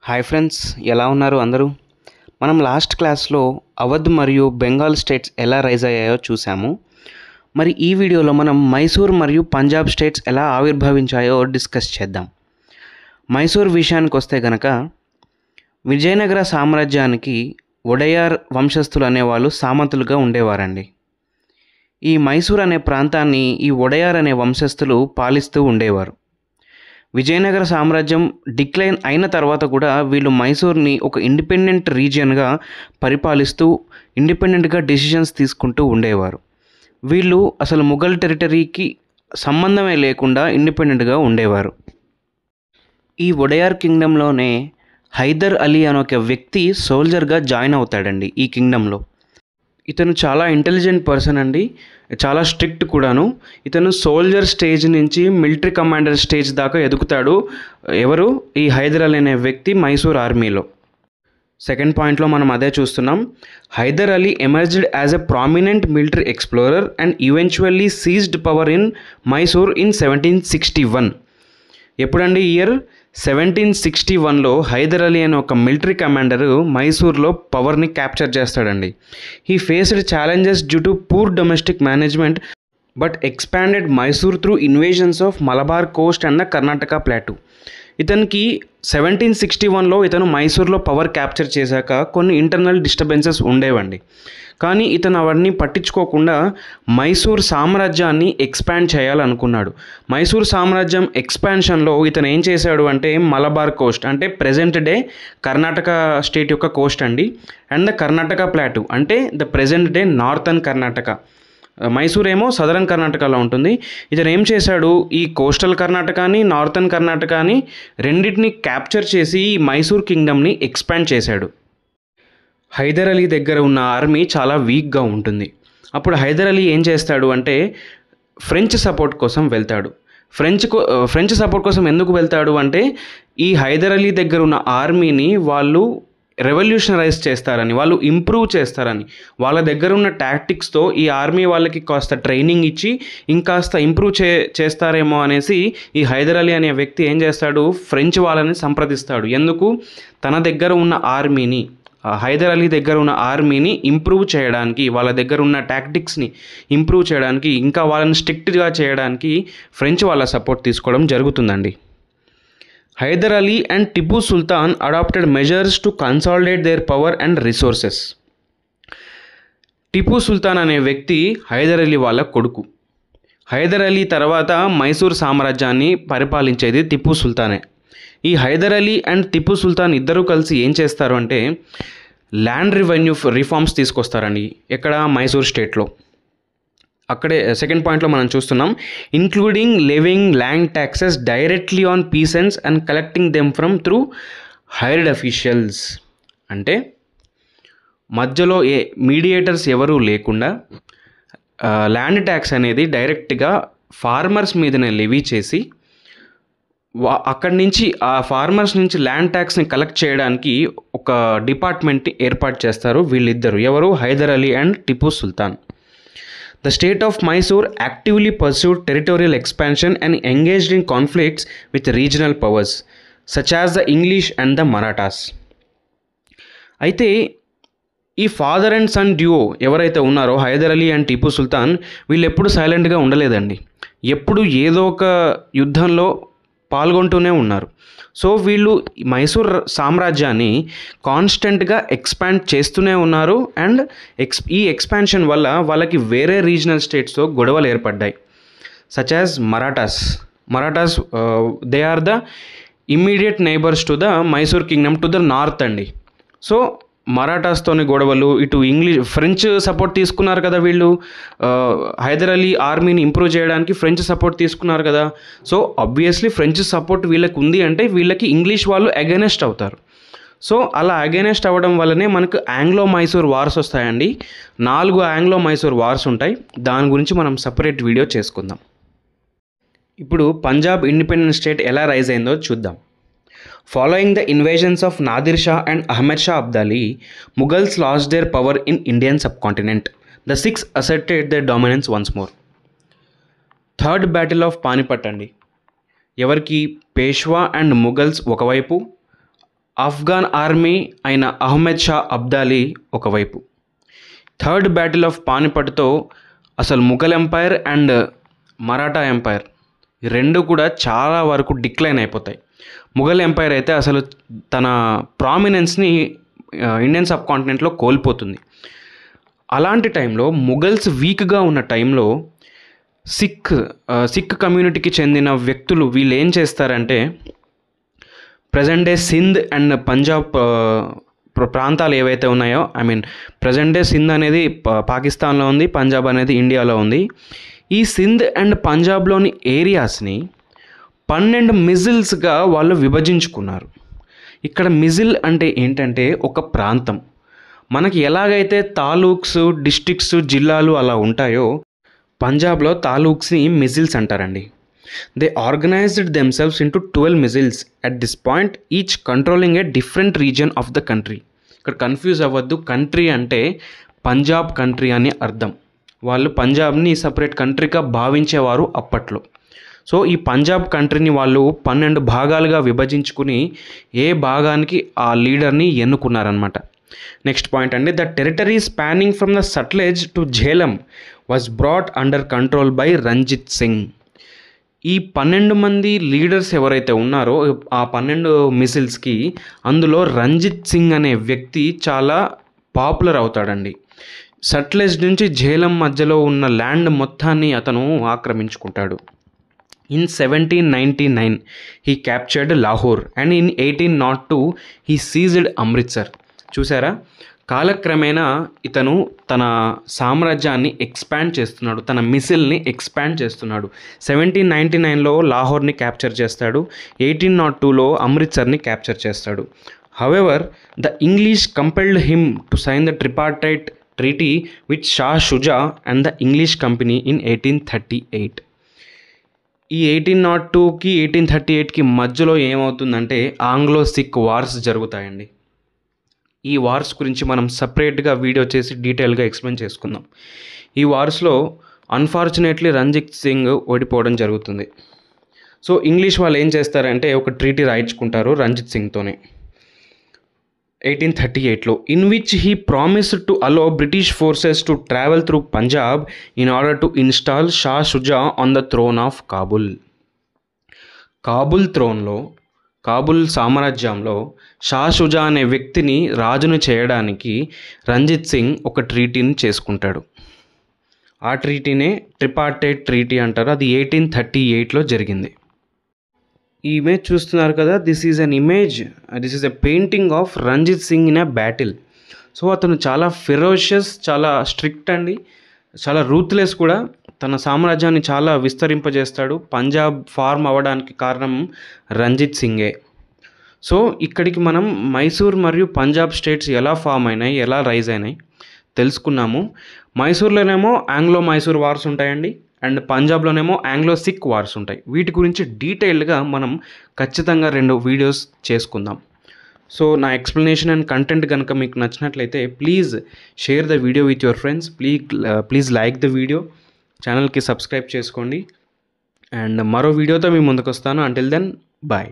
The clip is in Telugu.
హాయ్ ఫ్రెండ్స్, ఎలా ఉన్నారు అందరూ? మనం లాస్ట్ క్లాస్లో అవధ్ మరియు బెంగాల్ స్టేట్స్ ఎలా రైజ్ అయ్యాయో చూసాము. మరి ఈ వీడియోలో మనం మైసూర్ మరియు పంజాబ్ స్టేట్స్ ఎలా ఆవిర్భవించాయో డిస్కస్ చేద్దాం. మైసూర్ విషయానికి వస్తే గనక విజయనగర సామ్రాజ్యానికి ఒడయార్ వంశస్థులు అనేవాళ్ళు సామంతులుగా ఉండేవారండి. ఈ మైసూర్ అనే ప్రాంతాన్ని ఈ ఒడయార్ అనే వంశస్థులు పాలిస్తూ ఉండేవారు. విజయనగర సామ్రాజ్యం డిక్లైన్ అయిన తర్వాత కూడా వీళ్ళు మైసూర్ని ఒక ఇండిపెండెంట్ రీజియన్గా పరిపాలిస్తూ ఇండిపెండెంట్గా డెసిషన్స్ తీసుకుంటూ ఉండేవారు. వీళ్ళు అసలు ముఘల్ టెరిటరీకి సంబంధమే లేకుండా ఇండిపెండెంట్గా ఉండేవారు. ఈ ఒడయార్ కింగ్డంలోనే హైదర్ అలీ అనే ఒక వ్యక్తి సోల్జర్గా జాయిన్ అవుతాడండి ఈ కింగ్డంలో. ఇతను చాలా ఇంటెలిజెంట్ పర్సన్ అండి, చాలా స్ట్రిక్ట్ కూడాను. ఇతను సోల్జర్ స్టేజ్ నుంచి మిలిటరీ కమాండర్ స్టేజ్ దాకా ఎదుగుతాడు. ఎవరు? ఈ హైదర్ అలీ అనే వ్యక్తి మైసూర్ ఆర్మీలో. సెకండ్ పాయింట్లో మనం అదే చూస్తున్నాం. Hyder Ali emerged as a prominent military explorer and eventually seized power in Mysore in 1761. ఎప్పుడండి? ఇయర్ 1761లో హైదర్ అలీ అనే ఒక మిలిటరీ కమాండరు మైసూర్లో పవర్ని క్యాప్చర్ చేస్తాడండి. He faced challenges due to poor domestic management but expanded Mysore through invasions of Malabar Coast and the Karnataka plateau. ఇతనికి 1761లో ఇతను మైసూర్లో పవర్ క్యాప్చర్ చేశాక కొన్ని ఇంటర్నల్ డిస్టర్బెన్సెస్ ఉండేవండి. కానీ ఇతను అవన్నీ పట్టించుకోకుండా మైసూర్ సామ్రాజ్యాన్ని ఎక్స్పాండ్ చేయాలనుకున్నాడు. మైసూర్ సామ్రాజ్యం ఎక్స్పాన్షన్లో ఇతను ఏం చేశాడు అంటే మలబార్ కోస్ట్ అంటే ప్రెజెంట్ డే కర్ణాటక స్టేట్ యొక్క కోస్ట్ అండి, అండ్ ద కర్ణాటక ప్లాటూ అంటే the present day northern Karnataka. Mysore ఏమో సదరన్ కర్ణాటకలో ఉంటుంది. ఇతను ఏం చేశాడు, ఈ కోస్టల్ కర్ణాటకని నార్థన్ కర్ణాటకని రెండింటిని క్యాప్చర్ చేసి ఈ మైసూర్ కింగ్డమ్ని ఎక్స్పాండ్ చేశాడు. హైదర్ అలీ దగ్గర ఉన్న ఆర్మీ చాలా వీక్గా ఉంటుంది. అప్పుడు హైదర్ అలీ ఏం చేస్తాడు అంటే ఫ్రెంచ్ సపోర్ట్ కోసం వెళ్తాడు. ఫ్రెంచ్ సపోర్ట్ కోసం ఎందుకు వెళ్తాడు అంటే ఈ హైదర్ అలీ దగ్గర ఉన్న ఆర్మీని వాళ్ళు రెవల్యూషనరైజ్ చేస్తారని, వాళ్ళు ఇంప్రూవ్ చేస్తారని, వాళ్ళ దగ్గర ఉన్న టాక్టిక్స్తో ఈ ఆర్మీ వాళ్ళకి కాస్త ట్రైనింగ్ ఇచ్చి ఇంకాస్త ఇంప్రూవ్ చేస్తారేమో అనేసి ఈ హైదర్ అలీ అనే వ్యక్తి ఏం చేస్తాడు, ఫ్రెంచ్ వాళ్ళని సంప్రదిస్తాడు. ఎందుకు? తన దగ్గర ఉన్న ఆర్మీని, హైదర్ అలీ దగ్గర ఉన్న ఆర్మీని ఇంప్రూవ్ చేయడానికి, వాళ్ళ దగ్గర ఉన్న టాక్టిక్స్ని ఇంప్రూవ్ చేయడానికి, ఇంకా వాళ్ళని స్ట్రిక్ట్గా చేయడానికి ఫ్రెంచ్ వాళ్ళ సపోర్ట్ తీసుకోవడం జరుగుతుందండి. Hyder Ali and Tipu Sultan adopted measures to consolidate their power and resources. Tipu Sultan అనే వ్యక్తి హైదర్ అలీ వాళ్ళ కొడుకు. హైదర్ అలీ తర్వాత మైసూర్ సామ్రాజ్యాన్ని పరిపాలించేది టిపు సుల్తానే. ఈ హైదర్ అలీ అండ్ టిపు సుల్తాన్ ఇద్దరూ కలిసి ఏం చేస్తారు అంటే ల్యాండ్ రెవెన్యూ రిఫార్మ్స్ తీసుకొస్తారండి. ఎక్కడ? మైసూర్ స్టేట్లో. అక్కడే సెకండ్ పాయింట్లో మనం చూస్తున్నాం. Including levying land taxes directly on peasants and collecting them from through hired officials. అంటే మధ్యలో మీడియేటర్స్ ఎవరూ లేకుండా ల్యాండ్ ట్యాక్స్ అనేది డైరెక్ట్గా ఫార్మర్స్ మీదనే లెవీ చేసి అక్కడి నుంచి ఆ ఫార్మర్స్ నుంచి ల్యాండ్ ట్యాక్స్ని కలెక్ట్ చేయడానికి ఒక డిపార్ట్మెంట్ని ఏర్పాటు చేస్తారు వీళ్ళిద్దరు. ఎవరు? Hyder Ali and Tipu Sultan. The state of Mysore actively pursued territorial expansion and engaged in conflicts with regional powers such as the English and the Marathas. అయితే ఈ ఫాదర్ అండ్ సన్ డ్యూయో ఎవరైతే ఉన్నారో హైదర్ అలీ అండ్ టిపు సుల్తాన్, వీళ్ళు ఎప్పుడు సైలెంట్గా ఉండలేదండి. ఎప్పుడు ఏదో ఒక యుద్ధంలో పాల్గొంటూనే ఉన్నారు. సో వీళ్ళు మైసూర్ సామ్రాజ్యాన్ని కాన్స్టెంట్గా ఎక్స్పాండ్ చేస్తూనే ఉన్నారు. అండ్ ఈ ఎక్స్పాన్షన్ వల్ల వాళ్ళకి వేరే రీజనల్ స్టేట్స్తో గొడవలు ఏర్పడ్డాయి. Such as Marathas they are the immediate neighbours to the Mysore kingdom to the north అండి. సో మరాఠాస్తోని గొడవలు, ఇటు ఫ్రెంచ్ సపోర్ట్ తీసుకున్నారు కదా వీళ్ళు, హైదర్ అలీ ఆర్మీని ఇంప్రూవ్ చేయడానికి ఫ్రెంచ్ సపోర్ట్ తీసుకున్నారు కదా. సో ఆబ్వియస్లీ ఫ్రెంచ్ సపోర్ట్ వీళ్ళకి ఉంది అంటే వీళ్ళకి ఇంగ్లీష్ వాళ్ళు అగైనెస్ట్ అవుతారు. సో అలా అగైనెస్ట్ అవ్వడం వల్లనే మనకు ఆంగ్లో మైసూర్ వార్స్ వస్తాయండి. 4 ఆంగ్లో మైసూర్ వార్స్ ఉంటాయి. దాని గురించి మనం సపరేట్ వీడియో చేసుకుందాం. ఇప్పుడు పంజాబ్ ఇండిపెండెంట్ స్టేట్ ఎలా రైజ్ అయిందో చూద్దాం. Following the invasions of Nadir Shah and Ahmed Shah Abdali, Mughals lost their power in Indian subcontinent. The Sikhs asserted their dominance once more. Third Battle of Panipat అండి. ఎవరికి? పేష్వా అండ్ ముఘల్స్ ఒకవైపు, ఆఫ్ఘన్ ఆర్మీ అయిన అహ్మద్ షా అబ్దాలీ ఒకవైపు. థర్డ్ బ్యాటిల్ ఆఫ్ పానిపట్తో అసలు Mughal empire and Maratha empire ఈ రెండు కూడా చాలా వరకు డిక్లైన్ అయిపోతాయి. ముఘల్ ఎంపైర్ అయితే అసలు తన ప్రామినెన్స్ని ఇండియన్ సబ్ కాంటినెంట్లో కోల్పోతుంది. అలాంటి టైంలో ముఘల్స్ వీక్గా ఉన్న టైంలో సిక్ కమ్యూనిటీకి చెందిన వ్యక్తులు వీళ్ళు ఏం చేస్తారంటే present day Sindh and Punjab ప్రాంతాలు ఏవైతే ఉన్నాయో, ప్రజెంట్ డే సింధ్ అనేది పాకిస్తాన్లో ఉంది, పంజాబ్ అనేది ఇండియాలో ఉంది. ఈ సింధ్ అండ్ పంజాబ్లోని ఏరియాస్ని 12 మిజిల్స్గా వాళ్ళు విభజించుకున్నారు. ఇక్కడ మిజిల్ అంటే ఏంటంటే ఒక ప్రాంతం. మనకి ఎలాగైతే తాలూక్స్, డిస్ట్రిక్ట్స్, జిల్లాలు అలా ఉంటాయో పంజాబ్లో తాలూక్స్ని మిజిల్స్ అంటారండి. They organised themselves into 12 measles at this point, each controlling a different region of the country. ఇక్కడ కన్ఫ్యూజ్ అవ్వద్దు, కంట్రీ అంటే పంజాబ్ కంట్రీ అని అర్థం. వాళ్ళు పంజాబ్ని సపరేట్ కంట్రీగా భావించేవారు అప్పట్లో. సో ఈ పంజాబ్ కంట్రీని వాళ్ళు 12 భాగాలుగా విభజించుకుని ఏ భాగానికి ఆ లీడర్ని ఎన్నుకున్నారనమాట. నెక్స్ట్ పాయింట్ అండి, the territory spanning from the Sutlej to Jhelum was brought under control by Ranjit Singh. ఈ 12 మంది లీడర్స్ ఎవరైతే ఉన్నారో ఆ 12 మిసిల్స్కి అందులో రంజిత్ సింగ్ అనే వ్యక్తి చాలా పాపులర్ అవుతాడండి. సట్లెజ్ నుంచి ఝేలం మధ్యలో ఉన్న ల్యాండ్ మొత్తాన్ని అతను ఆక్రమించుకుంటాడు. In 1799 he captured Lahore and in 1802 he seized Amritsar. చూసారా, కాలక్రమేణా ఇతను తన సామ్రాజ్యాన్ని ఎక్స్పాండ్ చేస్తున్నాడు, తన మిసిల్ని ఎక్స్పాండ్ చేస్తున్నాడు. 1799లో లాహోర్ని క్యాప్చర్ చేస్తాడు, 1802లో అమృత్సర్ని క్యాప్చర్ చేస్తాడు. However the English compelled him to sign the tripartite treaty with Shah Shuja and the English company in 1838. ఈ 1802కి 1838కి మధ్యలో ఏమవుతుందంటే ఆంగ్లో సిక్ వార్స్ జరుగుతాయండి. ఈ వార్స్ గురించి మనం సపరేట్గా వీడియో చేసి డీటెయిల్గా ఎక్స్ప్లెయిన్ చేసుకుందాం. ఈ వార్స్లో అన్ఫార్చునేట్లీ రంజిత్ సింగ్ ఓడిపోవడం జరుగుతుంది. సో ఇంగ్లీష్ వాళ్ళు ఏం చేస్తారంటే ఒక ట్రీటీ రాయించుకుంటారు రంజిత్ సింగ్తోనే 1838లో, in which he promised to allow British forces to travel through Punjab in order to install Shah Shuja on the throne of Kabul. Kabul సామ్రాజ్యంలో షా షుజా అనే వ్యక్తిని రాజును చేయడానికి రంజిత్ సింగ్ ఒక ట్రీటీని చేసుకుంటాడు. ఆ ట్రీటీనే ట్రిపార్టైట్ ట్రీటీ అంటారు. అది 1838లో జరిగింది. ఈ ఇమేజ్ చూస్తున్నారు కదా, this is a painting of Ranjit Singh in a battle. So అతను చాలా ఫెరోషియస్, చాలా స్ట్రిక్ట్ అండి, చాలా రూత్లెస్ కూడా. తన సామ్రాజ్యాన్ని చాలా విస్తరింపజేస్తాడు. పంజాబ్ ఫార్మ్ అవ్వడానికి కారణం రంజిత్ సింగే. సో ఇక్కడికి మనం మైసూర్ మరియు పంజాబ్ స్టేట్స్ ఎలా ఫామ్ అయినాయి, ఎలా రైజ్ అయినాయి తెలుసుకున్నాము. మైసూర్లోనేమో ఆంగ్లో మైసూర్ వార్స్ ఉంటాయండి, అండ్ పంజాబ్లోనేమో ఆంగ్లో సిక్ వార్స్ ఉంటాయి. వీటి గురించి డీటెయిల్డ్గా మనం ఖచ్చితంగా 2 వీడియోస్ చేసుకుందాం. సో నా ఎక్స్ప్లెనేషన్ అండ్ కంటెంట్ కనుక మీకు నచ్చినట్లయితే please share the video with your friends. Please like the video, ఛానల్కి సబ్స్క్రైబ్ చేసుకోండి. అండ్ మరో వీడియోతో మీ ముందుకు వస్తాను. Until then bye.